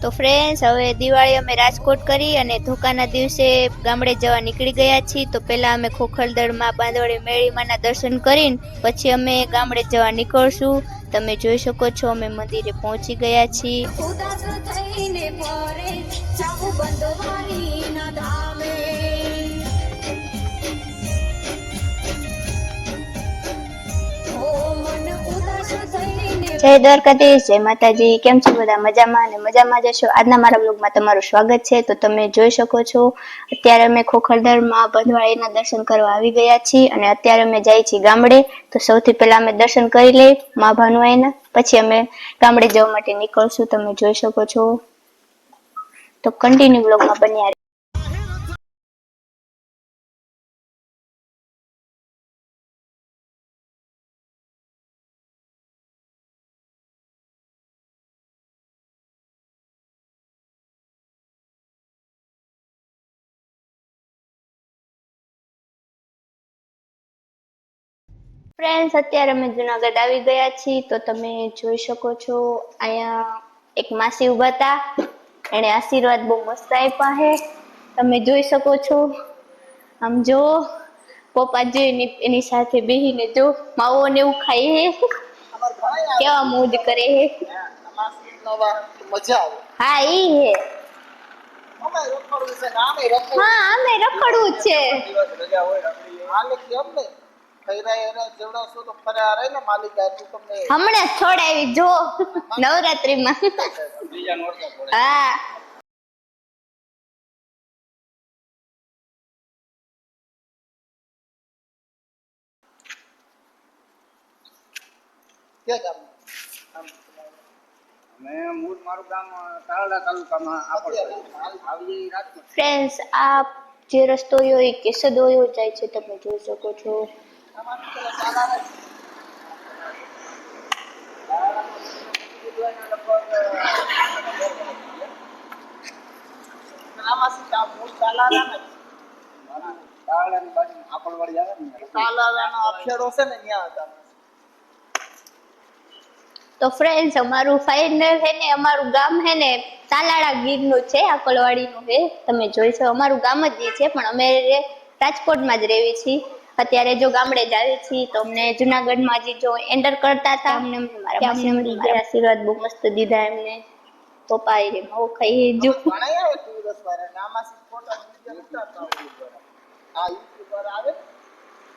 તો ફ્રેન્ડ્સ, હવે દિવાળી અમે રાજકોટ કરી અને ધોકાના દિવસે ગામડે જવા નીકળી ગયા છીએ. તો પહેલા અમે ખોખલદરમાં બાંધવડી મેળીમાના દર્શન કરીને પછી અમે ગામડે જવા નીકળશું. તમે જોઈ શકો છો અમે મંદિરે પહોંચી ગયા છીએ. જય દ્વારકાધીશ, જય માતાજી. કેમ છો બધા? મજામાં અને મજામાં જશો. આજના મારા બ્લોગમાં તમારું સ્વાગત છે. તો તમે જોઈ શકો છો અત્યારે અમે ખોખલદરમાં બંધવાળીના દર્શન કરવા આવી ગયા છીએ અને અત્યારે અમે જઈએ છીએ ગામડે. તો સૌથી પહેલા અમે દર્શન કરી લઈએ મા ભાનુઆઈના, પછી અમે ગામડે જવા માટે નીકળશું. તમે જોઈ શકો છો. તો કન્ટિન્યુ બ્લોગમાં બન્યા. ફ્રેન્ડ્સ, અત્યારે અમે જુનાગઢ આવી ગયા છીએ. તો તમે જોઈ શકો છો અહીંયા એક માસી ઉભા હતા, એને આશીર્વાદ બહુ મસ્ત આપ્યા છે. તમે જોઈ શકો છો. આમ જો પપ્પા જોઈને એની સાથે બેહીને જો માવો ને એવું ખાય હે, કેવા મોજ કરે હે. હા ઈ હે. હા અમે રખડવું છે. હમણાં છોડાવી જો નવરાત્રીમાં. હા ફ્રેન્ડ્સ, આ જે રસ્તો હોય કેસદ હોય જાય છે. તમે જોઈ શકો છો. તો ફ્રેન્ડ્સ, અમારું ફાઇનલ હે ને અમારું ગામ હે ને તાલાળા ગીરનું છે, આકોલવાડીનું હે. તમે જોઈ શકો અમારું ગામ જ છે, પણ અમે રાજકોટમાં જ રહેવી છીએ. અત્યારે જો ગામડે જ આવી છીએ. તો અમને જુનાગઢમાં જે જો એન્ટર કરતા હતા અમને મારા આશીર્વાદ બહુ મસ્ત દીધા એમને. પપ્પા એ માવો ખાઈ જો.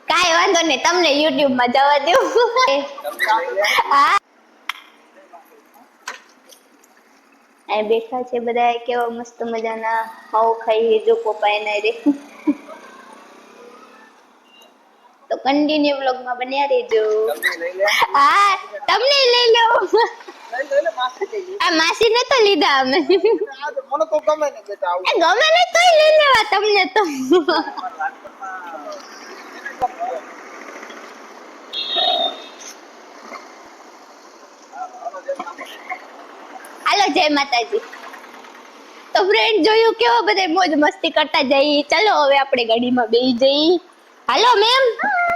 કાંઈ વાંધો નહીં, તમને યુટ્યુબમાં જવા દેવું. હા આ બેઠા છે બધા કેવા મસ્ત મજાના માવો ખાઈ જો પપ્પા એના રે. તો કન્ટિન્યુ વ્લોગમાં બન્યા રહેજો. હા તમને લઈ લો. આ માસી ને તો લીધા અમે. ગમે ને તોય લઈ લેવા તમને તો. હાલો, જય માતાજી. તો ફ્રેન્ડ જોયું કેવો બધા મોજ મસ્તી કરતા જઈ. ચાલો હવે આપણે ગાડીમાં બેસી જઈ. હાલો મેમ,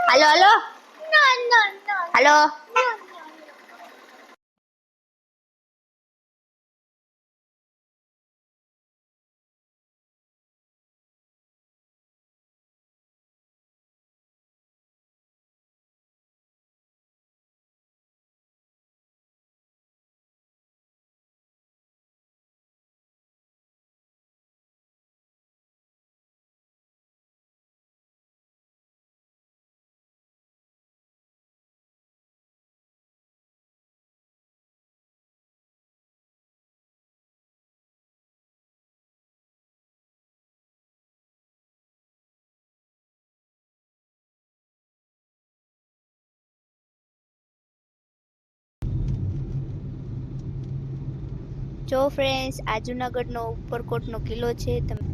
હાલો હાલો હાલો. જો ફ્રેન્ડ્સ, આ જુનાગઢનો ઉપરકોટનો કિલ્લો છે. તમે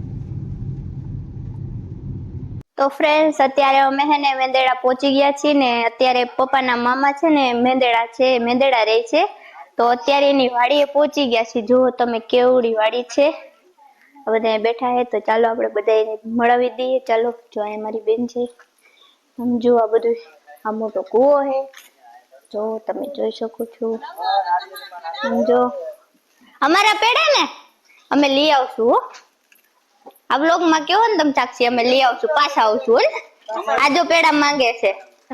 તો ફ્રેન્ડ્સ અત્યારે અમે હે ને મેંદેડા પહોંચી ગયા છીએ ને અત્યારે પપ્પાના મામા છે ને મેંદેડા રહે છે તો અત્યારે એની વાડીએ પહોંચી ગયા છીએ. જુઓ તમે કેવડી વાડી છે. બધા બેઠા હે તો ચાલો આપણે બધા મળાવી દઈએ. ચાલો જો અહીંયા મારી બેન છે. સમજો આ બધું આ મોટો કૂવો હે જો તમે જોઈ શકો છો. સમજો અમારા પેડા ને અમે લઈ આવશું હો. આ બ્લોગ માં કેવો ને તમે સાક્ષી અમે લઈ આવશું પાછા આવશું હે. આ જો પેડા માંગે છે.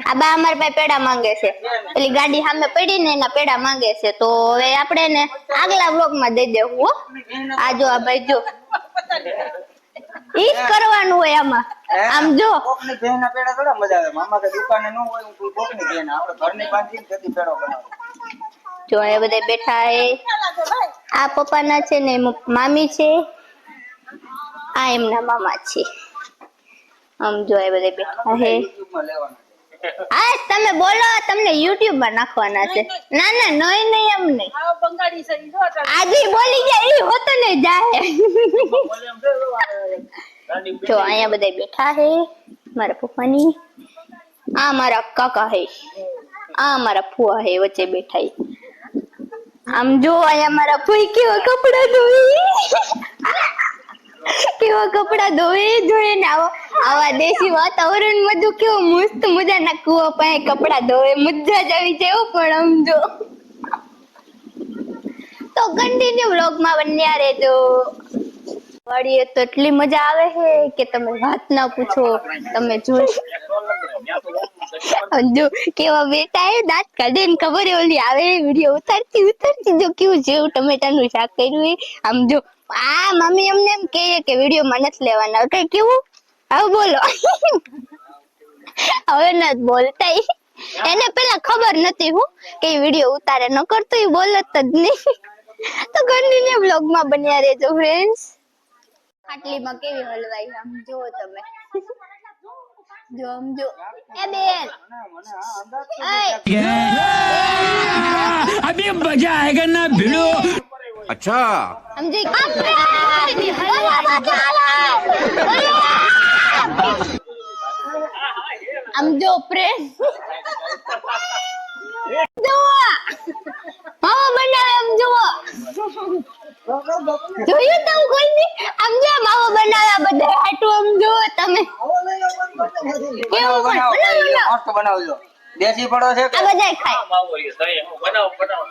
આ બા અમારા પાસે પેડા માંગે છે. પેલી ગાડી સામે પડી ને એના પેડા માંગે છે તો હવે આપણે ને આગલા બ્લોગ માં દઈ દેવું હો. આ જો આ ભાઈ જો ઈ જ કરવાનું હોય આમાં. આમ જો કોકની બહેનના પેડા થોડા મજા આવે. મામા કે દુકાને ન હોય હું કોકની બહેન આપણે ઘરની બાંધીને તેથી પેડો બનાવો. જો એ બધા બેઠા હે. આ પપ્પાના છે ને મામી છે. આ એમના મામા છે. આમ જો એ બધા બેઠા હે. હા તમે બોલો તમને YouTube માં નાખવાના છે. ના ના નહીં નહીં એમ નહીં. આજે બોલી ગયા ઈ હોતો ને જાહે. જો અહીંયા બધા બેઠા હે મારા પપ્પાની. આ મારા કાકા હે. આ મારા ફુવા હે વચ્ચે બેઠા હે. આમ જો અહીંયા મારા ફુઈ કેવા કપડા ધોવે જોઈને આવા દેશી વાતાવરણ માં જો કેવો મસ્ત મજાના કુવા પાસે કપડા ધોવે મજા જ આવી જાય. પણ આમ જો તો કન્ટિન્યુ વ્લોગ માં બન્યા રહેજો. વાડીએ તો એટલી મજા આવે છે કે તમે વાત ના પૂછો. તમે જો કેવા બેટા એ દાંત કાઢે ને ખબર ઓલી આવે વિડીયો ઉતારતી જો કેવું જેવું ટમેટાનું શાક કર્યું. આમ જો આ મમ્મી અમને એમ કહે કે વિડીયો માં નથી લેવાના કઈ કેવું હવે બોલો. હવે નથી બોલતા. એને પેલા ખબર નથી હું કે વિડીયો ઉતારે ન કરતો એ બોલત જ નહીં. તો કન્ટિન્યુ વ્લોગ માં બન્યા રહેજો ફ્રેન્ડ્સ. આટલીમાં કેવી હલવાઈ આમ જો તમે જો આમ જો એ બેન अभी मजा आएगा ना भिड़ो. अच्छा સમજી આમ જો ફ્રેન્ડ જો મામા બનાવે આમ જુઓ જોયું તમે કોઈ ની આમ જો માવો બનાવ્યા બધા હાટુ આમ જો તમે કેવું મસ્ત બનાવજો. દેશી પડો છે આ બધા ખાય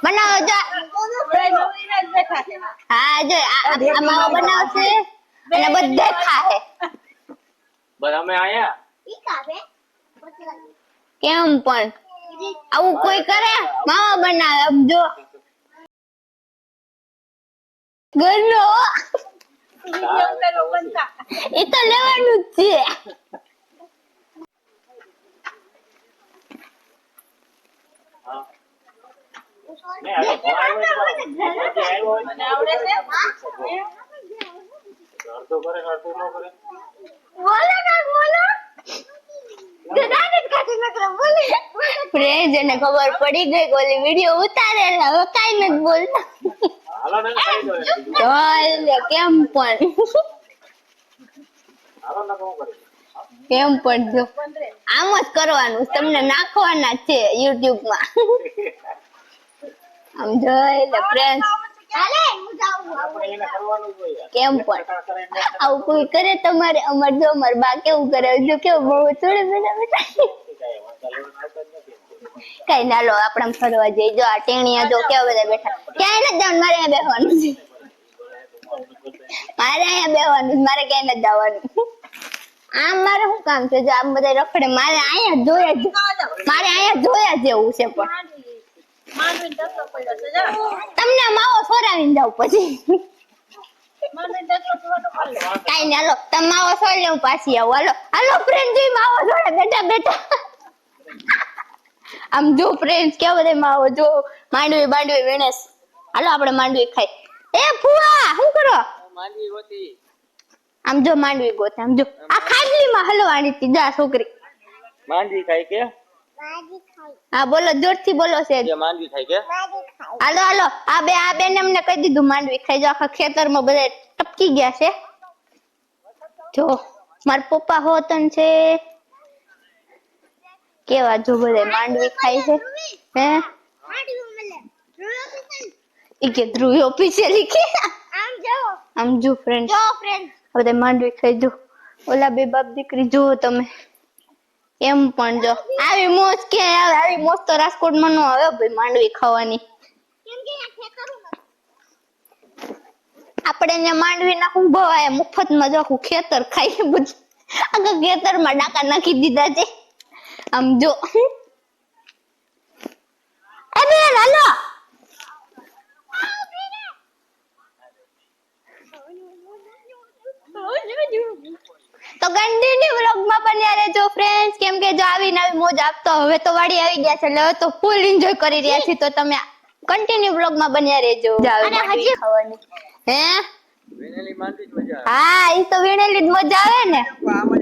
બનાવો જો હા જો આ માવો બનાવશે અને બધા ખાય. બસ અમે આયા કેમ પણ આવું કોઈ કરે માવો બનાવે આમ જો ઘરનો એ તો લેવાનું જ છે. ફ્રેન્ડ એને ખબર પડી ગઈ કે ઓલી વિડીયો ઉતારે હવે કઈ નથી બોલતા. કેમ પણ જો આમ જ કરવાનું તમને નાખવાના છે YouTube માં. આમ જોઈ લે ફ્રેન્ડ કેમ પણ આવું કોઈ કરે તમારે અમાર જો અમાર બા કેવું કરે જો કેવું બહુ થોડે બેઠા કઈ ના લો આપણે ફરવા જઈએ. જો આ ટેણીયા જો કેવા બધા બેઠા ક્યાંય નથી જવાનું મારે અહીંયા બેસવાનું છે. મારે અહીંયા બેસવાનું મારે ક્યાંય નથી જવાનું. આમ મારે શું કામ છે જો આમ બધા રખડે મારે અહીંયા જોયા જેવું છે. પણ તમને માવો સોરાવીને જાવ પછી કઈ નઈ હાલો તમે માવો સોરી લે હું પાછી આવું. હાલો હાલો ફ્રેન્ડ જોઈ માવો સોડે બેઠા બેઠા. આમ જો ફ્રેન્ડ કેવા બધા માવો જો માંડવી બાંડવી વેણેસ. હાલો આપણે માંડવી ખાઈ. એ ફુવા શું કરો માંડવી હોતી આમ જો માંડવી ગોતે આમ જો આ ખાટલીમાં હલવાની હતી જા છોકરી માંડવી ખાય કે હા બોલો જોરથી બોલો છે. માંડવી ખાય કે હાલો હાલો આ બેન અમને કહી દીધું માંડવી ખાઈ જો આખા ખેતરમાં બધા ટપકી ગયા છે. જો મારા પપ્પા હોતન છે કેવા જો બધા માંડવી ખાય છે હે ઈ કે ધ્રુવી ઓફિશિયલી કે આમ જો ફ્રેન્ડ બધા માંડવી ખાઈ જો ઓલા બે બાપ દીકરી જુઓ તમે એમ પણ જો આવી મોજ કે આવે આવી મોજ તો રાજકોટમાં ન આવે ભાઈ માંડવી ખાવાની આપણે ને માંડવી ના હું ભવાય મફતમાં જો આખું ખેતર ખાઈએ બધું આખા ખેતરમાં ડાકા નાખી દીધા છે આમ જો એ બેન હાલો તો કન્ટિન્યુ વ્લોગમાં બન્યા રહેજો ફ્રેન્ડ્સ કેમ કે જો આવી નવી મોજ આપતો હવે તો વાડી આવી ગયા છે એટલે હવે તો ફૂલ એન્જોય કરી રહ્યા છીએ તો તમે કન્ટિન્યુ વ્લોગમાં બન્યા રહેજો અને હજી ખાવાની હે વેનેલી માંડી જ મજા હા ઈ તો વીણેલી જ મજા આવે ને આવે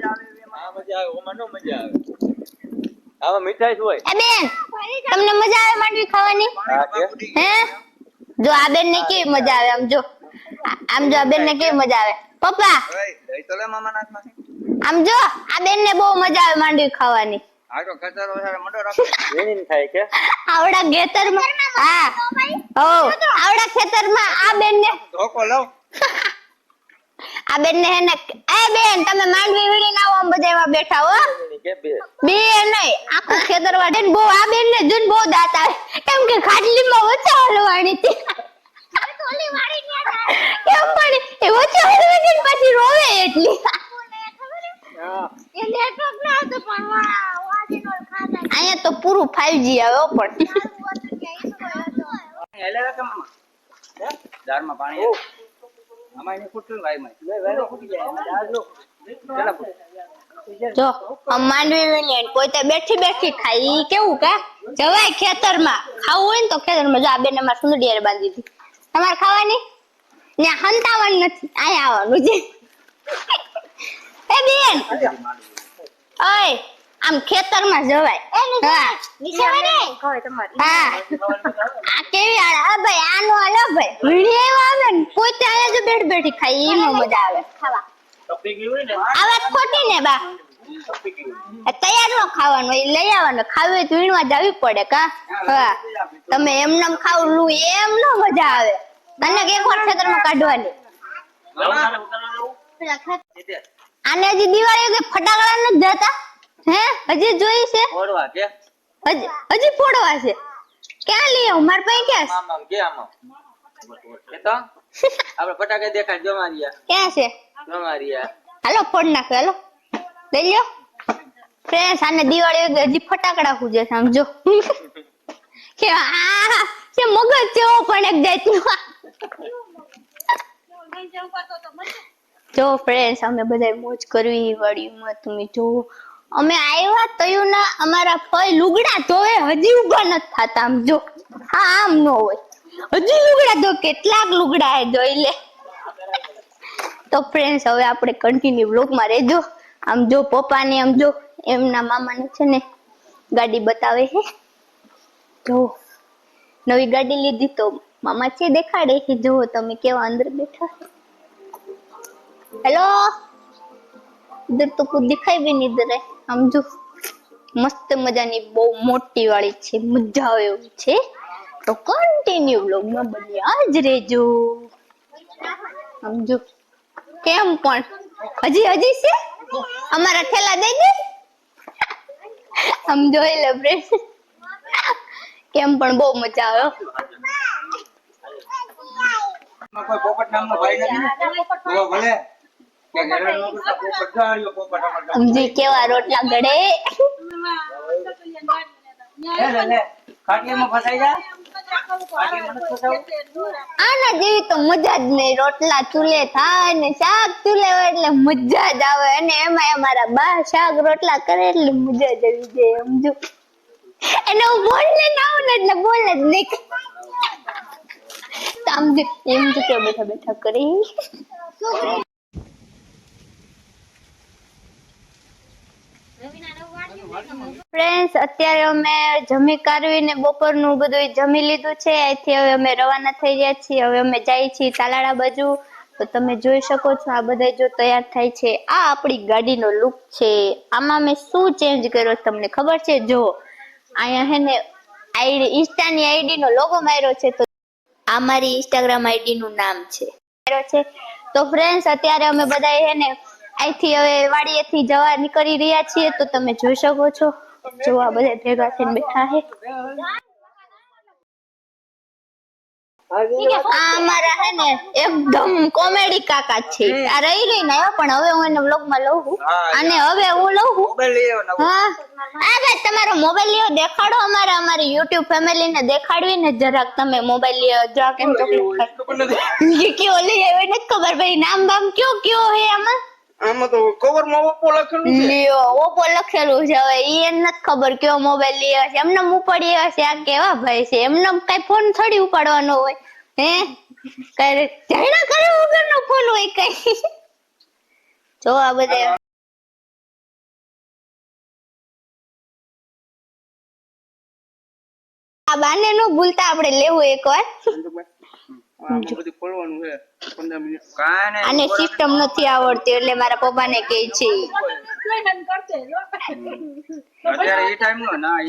આ મજા આવે ઓમાં નો મજા આવે આમાં મીઠાઈ હોય એ બેન તમને મજા આવે માંડવી ખાવાની હા કે હે જો આ બેન ને કેવી મજા આવે આમ જો આમ જો આ બેન ને કેવી મજા આવે પપ્પા દહીં તો લે મામાના હાથમાંથી. આમ જો આ બેન ને બહુ મજા આવે માંડવી ખાવાની આ તો કચરો છે મોટો રાખો. વેણીને ખાય કે આવડા ખેતરમાં હા ઓ આવડા ખેતરમાં આ બેન ને ધોકો લઉં. આ બેન ને હે ને એ બેન તમે માંડવી વીણીને આવો આમ બધા એવા બેઠા હો વેણી કે બે બે નહીં આખું ખેતર વાળે બહુ આ બેન ને જોઈને બહુ દાંત આવે કેમ કે ખાટલીમાં વચ્ચે હલવાણી હતી કેમ પણ એ વચ્ચે હલવે છે ને પછી રોવે એટલી અહીંયા તો પૂરું 5G આવે હો પણ હેલે રાખે મામા. હે? દાળમાં પાણી હે? આમાં એને ફૂટતું ને વાયમાં. વેલો ફૂટી જાય. આમાં દાળ નો. કેટલા ફૂટે? જો આમ માંડવી વીણીએ ને કોઈ તો બેઠી બેઠી ખાય ઈ કેવું કા જવાય ખેતરમાં ખાવું હોય ને તો ખેતરમાં જો આ બેન અમાર સુંદડીયારે બાંધી હતી તમારે ખાવાની ત્યાં હંતાવાનું નથી અહીંયા આવવાનું છે એ બેન ઓય આમ ખેતરમાં જવાય હા હા આ કેવી આ ભાઈ આનો આલો ભાઈ વીણી આવ્યા આવે ને કોઈ તો અહીંયા જ બેઠ બેઠી ખાય ઈ નો મજા આવે ખાવા ટપી ગઈ હોય ને આ વાત ખોટી ને બા ટપી ગઈ તૈયાર નો ખાવાનું એ લઈ આવવાનું ખાવું હોય તો વીણવા જવી પડે કા હા તમે એમનેમ ખાવું એમ નો મજા આવે તને એક વાર ખેતરમાં કાઢવાની આને હજી દિવાળી કે ફટાકડા નથી જતા હે હજી જોઈ છે ઓડવા કે હજી ફોડવા છે ક્યાં લઈ આવું માર પાસે ક્યાં છે? આમ કે આમ એ તો આપણે ફટાકે દેખાડ જો મારિયા ક્યાં છે હાલો ફોડ નાખો હાલો લઈ લ્યો ફ્રેન્ડ્સ આને દિવાળી વખતે હજી ફટાકડા ફૂજે છે આમ જો કે આ કે મગજ જેવો પણ એક જાતનો જો ફ્રેન્ડ્સ અમે બધા મોજ કરવી વાડીમાં તમે જો અમે આવ્યા તયું ના અમારા ફઈ લુગડા ધોવે હજી ઊભા નથી થતા આમ જો હા આમ ન હોય હજી લુગડા ધો કેટલાક લુગડા હે જોઈ લે તો ફ્રેન્ડ્સ હવે આપણે કન્ટિન્યુ વ્લોગમાં રહેજો આમ જો પપ્પાને આમ જો એમના મામાને છે ને ગાડી બતાવે છે જો નવી ગાડી લીધી તો મામા છે દેખાડે કે જો તમે કેવા અંદર બેઠા હેલો इधर तो कुछ दिखाई भी नहीं दे रहा है हम जो मस्त मजानी बહુ મોટી વાળી છે મજા આવે એવું છે તો કન્ટિન્યુ વ્લોગ માં બન્યા જ રહેજો સમજો કેમ પણ હજી છે અમારા ઠેલા દઈ દે આમ જોઈ લે ફ્રેન્ડ કેમ પણ બહુ મજા આવે કોઈ પોપટ નામનો ભાઈ નથી ને? તો ભલે કે ઘરે નો કરતા પોપટ જાળ્યો પોપટ અમાર ગામ. સમજી કેવા રોટલા ગળે લે લે ખાટલીમાં ફસાઈ જા. ખાટલીમાં નથી ફસાવું. આના જેવી તો મજા જ નહીં રોટલા ચૂલે થાય ને શાક ચૂલે હોય એટલે મજા જ આવે અને એમાં અમારા બા શાક રોટલા કરે એટલે મજા જ આવી જાય સમજો એને હું બોલને ના આવું ને એટલે બોલે જ નહીં તો આમ જો એમ જો કે બેઠા બેઠા કરી ફ્રેન્ડ્સ અત્યારે અમે જમી કાઢવીને બપોરનું બધું જમી લીધું છે અહીંથી હવે અમે રવાના થઈ ગયા છીએ હવે અમે જઈએ છીએ તાલાળા બાજુ તો તમે જોઈ શકો છો આ બધા જો તૈયાર થાય છે આ આપણી ગાડીનો લુક છે આમાં મેં શું ચેન્જ કર્યો તમને ખબર છે જો અહીંયા હે ને આઈડી ઇન્સ્ટાની આઈડી નો લોગો માર્યો છે તો આ મારી ઇન્સ્ટાગ્રામ આઈડી નું નામ છે તો ફ્રેન્ડ્સ અત્યારે અમે બધા હે ને અહીંથી હવે વાડીએથી જવા નીકળી રહ્યા છીએ તો તમે જોઈ શકો છો જો આ બધા ભેગા થઈને બેઠા છે આ અમારા હે ને એકદમ કોમેડી કાકા છે આ રહી ને પણ હવે હું એને વ્લોગ માં લઉં છું અને હવે હું લઉં છું હા આ ભાઈ તમારો મોબાઈલ લ્યો દેખાડો અમારી YouTube ફેમિલી ને દેખાડવી ને જરાક તમે મોબાઈલ લ્યો જરાક એમ ચોકલેટ કયો લઈ આવ્યો નથી ખબર ભાઈ નામ બામ કયો હે આમાં તો કવર માં ઓપ્પો લખેલું છે લ્યો ઓપ્પો લખેલું છે હવે ઈ એને નથી ખબર કયો મોબાઈલ લ્યો છે એમને ઉપાડી હશે આ કેવા ભાઈ છે એમને કઈ ફોન થોડી ઉપાડવાનો હોય હે કઈ જાણા કરે વગરનો ફોન હોય કઈ જો આ બધે આ બાને નો ભૂલતા આપણે લેવું એકવાર બધું ખોલવાનું છે 15 મિનિટ કાને આને સિસ્ટમ નથી આવડતી એટલે મારા પપ્પાને કહે છે અત્યારે એ ટાઈમ નો ના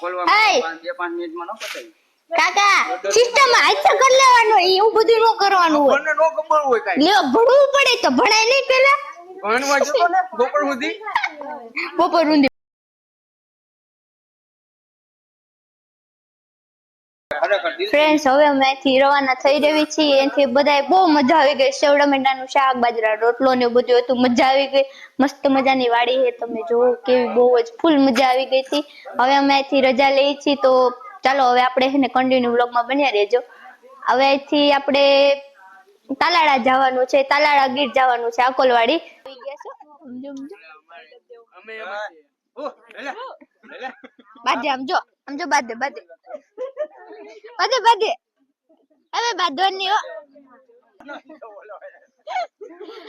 ખોલવામાં 2-5 મિનિટમાં ન પતાય કાકા સિસ્ટમ હાથ કરી લેવાનું હોય એવું બધું નો કરવાનું હોય મને નો ખબર હોય કાઈ લ્યો ભણવું પડે તો ભણાય નહીં પેલા ભણવા જતો ને બપોર સુધી ફ્રેન્ડ્સ હવે અમે અહીંથી રવાના થઈ રહી છીએ એથી બધાય બહુ મજા આવી ગઈ સેવ ટમેટાનું શાક બાજરા રોટલો ને બધું હતું મજા આવી ગઈ મસ્ત મજાની વાડી છે તમે જોવો કેવી બહુ જ ફૂલ મજા આવી ગઈ હતી હવે અમે અહીંથી રજા લઈ છીએ તો ચાલો હવે આપણે છે ને કન્ટિન્યુ વ્લોગમાં બન્યા રહેજો હવે અહીંથી આપણે તાલાળા જવાનું છે તાલાળા ગીર જવાનું છે અકોલવાડી અમે ઓ લે બાજે આમ જો બાદે હવે બાદવાની હો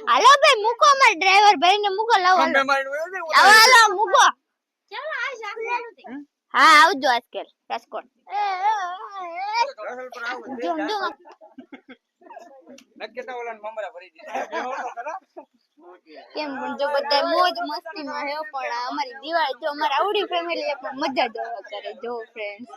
હાલો ભાઈ મૂકો અમાર ડ્રાઈવર ભાઈ ને મૂકો લાવો હાલો મૂકો હા આવજો આજકાલ રાજકોટ જો નક્કી ઓલા મમરા ભરી દીધા કેમ પણ જો બધા મોજ મસ્તી માં હે પણ અમારી દિવાળી જો અમારી આવડી ફેમિલી પણ મજા જ કરે જો ફ્રેન્ડ્સ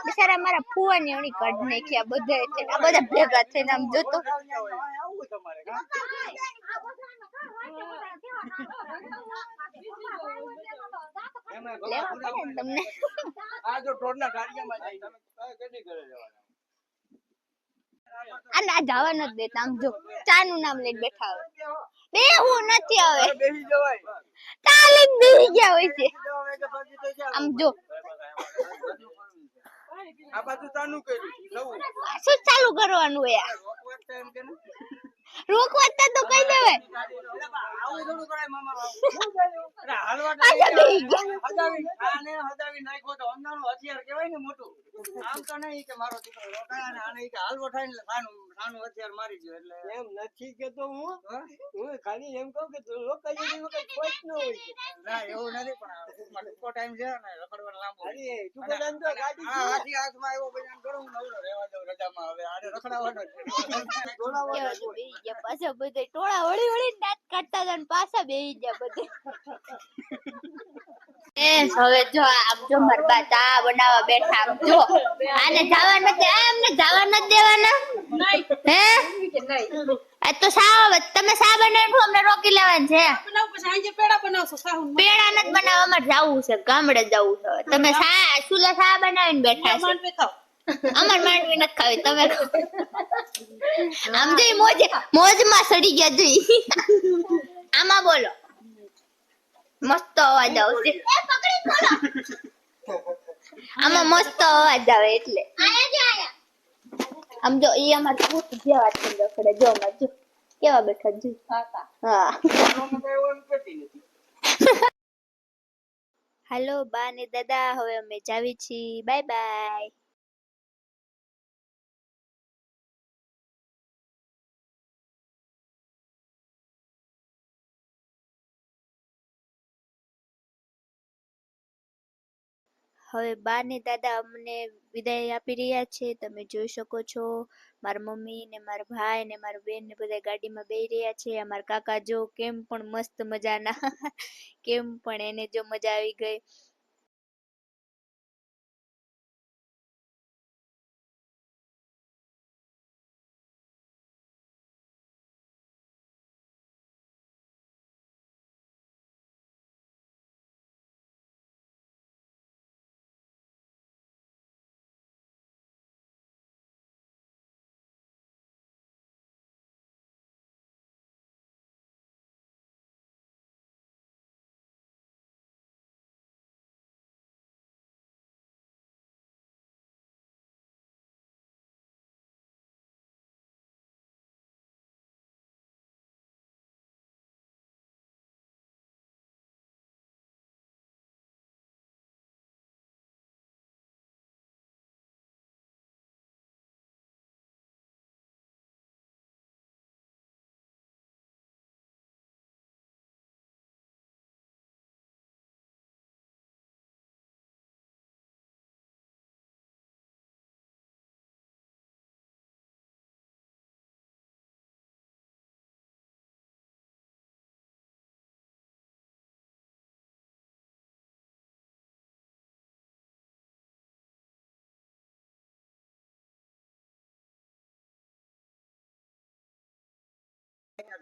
બિચારા મારા ફુવાની અણી કાઢ નાખ્યા બધા આ બધા ભેગા થઈને આમ જોતો તમને આ જો ટોડના ગાડીમાં જાય તમે કેટલી ઘરે જવાના અને આ જવા નથી દેતા આમ જો ચા નું નામ લઈને બેઠા હોય બેહું નથી આવે બેસી જવાય તાલીમ બેહી ગયા હોય છે આમ જો આ બાજુ ચાલુ કર્યું નવું શું ચાલુ કરવાનું હોય રોકવા તો કહી દેવાય આવું થોડું કરાય મામા નાખ્યો તો અંધારું હથિયાર કહેવાય ને મોટું આમ તો નહીં કે મારો દીકરો રોકાયા ને આને કે હાલવો થાય ને નાનું હથિયાર મારી ગયો એટલે એમ નથી કેતો હું ખાલી એમ કહું કે રોકાઈ જેવી કઈ ખોટ ન હોય ના એવું નથી પણ ટૂંકો ટાઈમ છે ને રખડવાનો લાંબો ટૂંકો ટાઈમ તો ગાડી હાથી હાથમાં આવ્યો પછી આમ કરું નવરો રહેવા દઉં રજામાં હવે આને રખડાવવાનો છે પાછા બધે ટોળા વળી દાંત કાઢતા હતા ને પાછા બેહી ગયા બધે હવે જો આમ જો મારા બા ચા બનાવવા બેઠા આમ જો આને જવા નથી એમને જવા નથી દેવાના હે આ તો તમે શા બનાવ્યું અમને રોકી લેવાનું છે પેડા નથી બનાવવા અમારે જવું છે ગામડે જવું છે તમે સુલા શા બનાવીને બેઠા છો અમાર માંડવી નથી ખાવી તમે આમ જોઈ મોજમાં સડી ગયા જોઈ આમાં બોલો મસ્ત અવાજ આવશે આમાં મસ્ત અવાજ આવે એટલે આમ જો ઈ અમાર ભૂત જેવા છે રખડે જો અમાર જો કેવા બેઠા જી હા હાલો બા ને દાદા હવે અમે જાવી છીએ બાય બાય હવે બા ને દાદા અમને વિદાય આપી રહ્યા છે તમે જોઈ શકો છો મારા મમ્મી ને મારા ભાઈ ને મારા બેન ને બધા ગાડીમાં બેહી રહ્યા છે અમારા કાકા જો કેમ પણ મસ્ત મજાના કેમ પણ એને જો મજા આવી ગઈ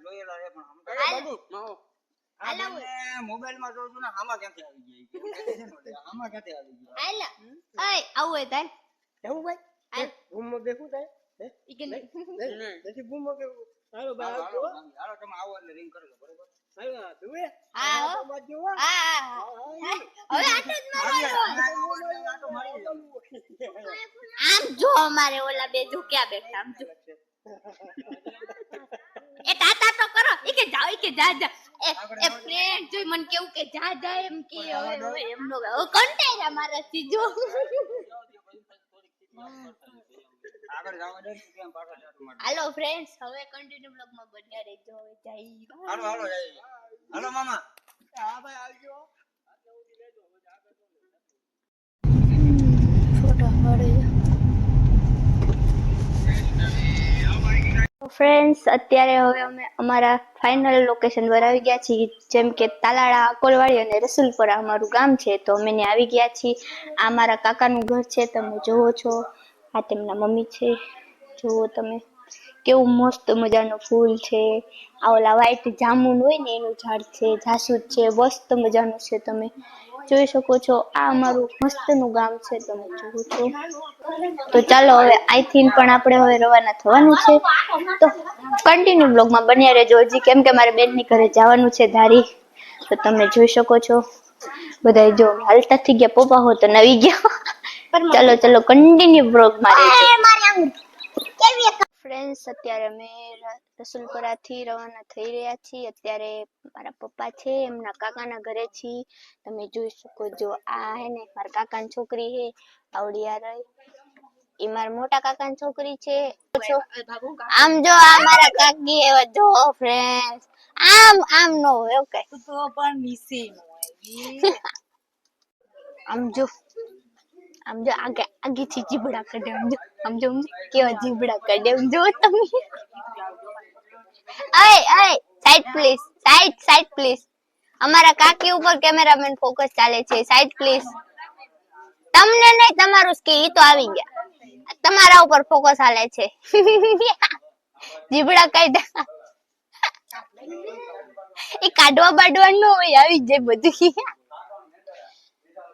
જોયેલા છે પણ મોબાઈલ માં જોઉં છું ને આમાં ક્યાંથી આવી ગયા આમાં ક્યાંથી આવી ગયા હાલ ઓય આવું હે તાર એવું ભાઈ હાલ ગુમો દેખું થાય ઈ કે નથી ગુમો કે હાલો ભાઈ હાલો તમે આવો એટલે રિંગ કરી લો બરોબર હાલો તું હા હો બાજુ હા હવે આટો જ મારવાનો આમ જો અમારે ઓલા બે જો ક્યાં બેઠા આમ જો એ તાતા તો કરો ઈ કે જાઓ ઈ કે જા જા એ ફ્રેન્ડ જોઈ મને કેવું કે જા જા એમ કે હવે એમનો હવે કંટાળ્યા મારા થી જો આગળ જવા દે કેમ પાછા ચાટુ માર હાલો ફ્રેન્ડ્સ હવે કન્ટિન્યુ બ્લોગ માં બન્યા રહેજો હવે જઈ હાલો હાલો જઈએ હાલો મામા હા ભાઈ આવજો ફ્રેન્ડ્સ અત્યારે હવે અમે અમારા ફાઇનલ લોકેશન પર આવી ગયા છીએ જેમ કે તાલાળા અકોલવાડી અને રસુલપુરા અમારું ગામ છે તો અમે ત્યાં આવી ગયા છીએ આ મારા કાકાનું ઘર છે તમે જોવો છો આ તેમના મમ્મી છે જુઓ તમે કેવું મસ્ત મજાનું ફૂલ છે આ ઓલા વ્હાઈટ જામુન હોય ને એનું ઝાડ છે જાસૂદ છે મસ્ત મજાનું છે તમે જોઈ શકો છો આ અમારું મસ્તનું ગામ છે તમે જુઓ છો તો ચાલો હવે અહીંથી પણ આપણે હવે રવાના થવાનું છે તો કન્ટિન્યુ બ્લોગમાં બન્યા રહેજો હજી કેમ કે મારે બેનની ઘરે જવાનું છે ધારી તો તમે જોઈ શકો છો બધા જો હાલતા થઈ ગયા પપ્પા હો તો નવી ગયા ચાલો ચાલો કન્ટિન્યુ બ્લોગમાં રહેજો ફ્રેન્ડ્સ અત્યારે અમે રસુલપુરાથી રવાના થઈ રહ્યા છીએ અત્યારે મારા પપ્પા છે એમના કાકાના ઘરે છીએ તમે જોઈ શકો છો આ હે ને મારા કાકાની છોકરી હે આવડિયા રહી ઈ મારા મોટા કાકાની છોકરી છે આમ જો આ મારા કાકી એવા જો ફ્રેન્ડ્સ આમ નો હોય ઓકે તો પણ નીચે નો આવી આમ જો આગે થી જીબડા કાઢે આમ જો કેવા જીબડા કાઢે જો તમે સાઈડ પ્લીઝ અમારા કાકી ઉપર કેમેરામેન ફોકસ ચાલે છે સાઈડ પ્લીઝ તમને નહીં તમારું સ્કી ઈ તો આવી ગયા તમારા ઉપર ફોકસ હાલે છે જીબડા કાઢ્યા એ કાઢવા બાડવા ન હોય આવી જાય બધું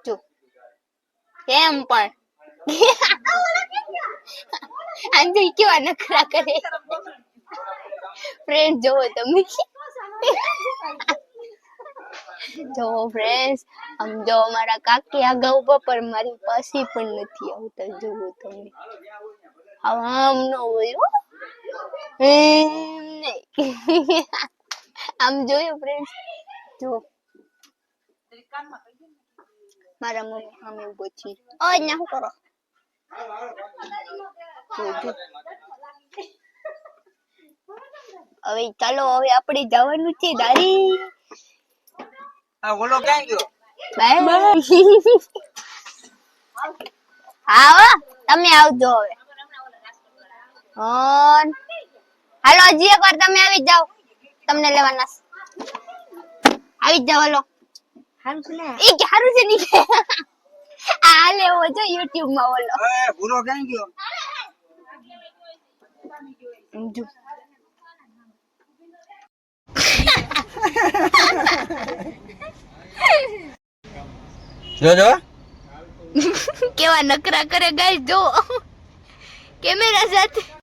જો કેમ પણ આજે કેવા નખરા કરે ફ્રેન્ડ જોવો તમે જો ફ્રેન્ડ્સ આમ જો મારા કાકી આગળ ઉભા પર મારી પાસે પણ નથી આવતા જોવો તમે આમ ન હોય નહીં. આમ જોયું ફ્રેન્ડ, જો મારા મમ્મી સામે ઉભો છે. ઓય ના શું કરો? જો. હવે ચાલો, હવે આપણે જવાનું છે દારી. આ ઓલો ક્યાં ગયો? બાય. હા હો, તમે આવજો હવે. હાલો હજી એક વાર તમે આવી જ જાઓ, તમને લેવાના છે. આવી જ જાઓ હાલો. હારું છે ને? એ કે હારું છે ની કે આ લેવો જો YouTube માં ઓલો. એ ભૂરો ક્યાં ગયો? જો જો કેવા નકરા કરે ગાઈસ, જો કેમેરા સાથે.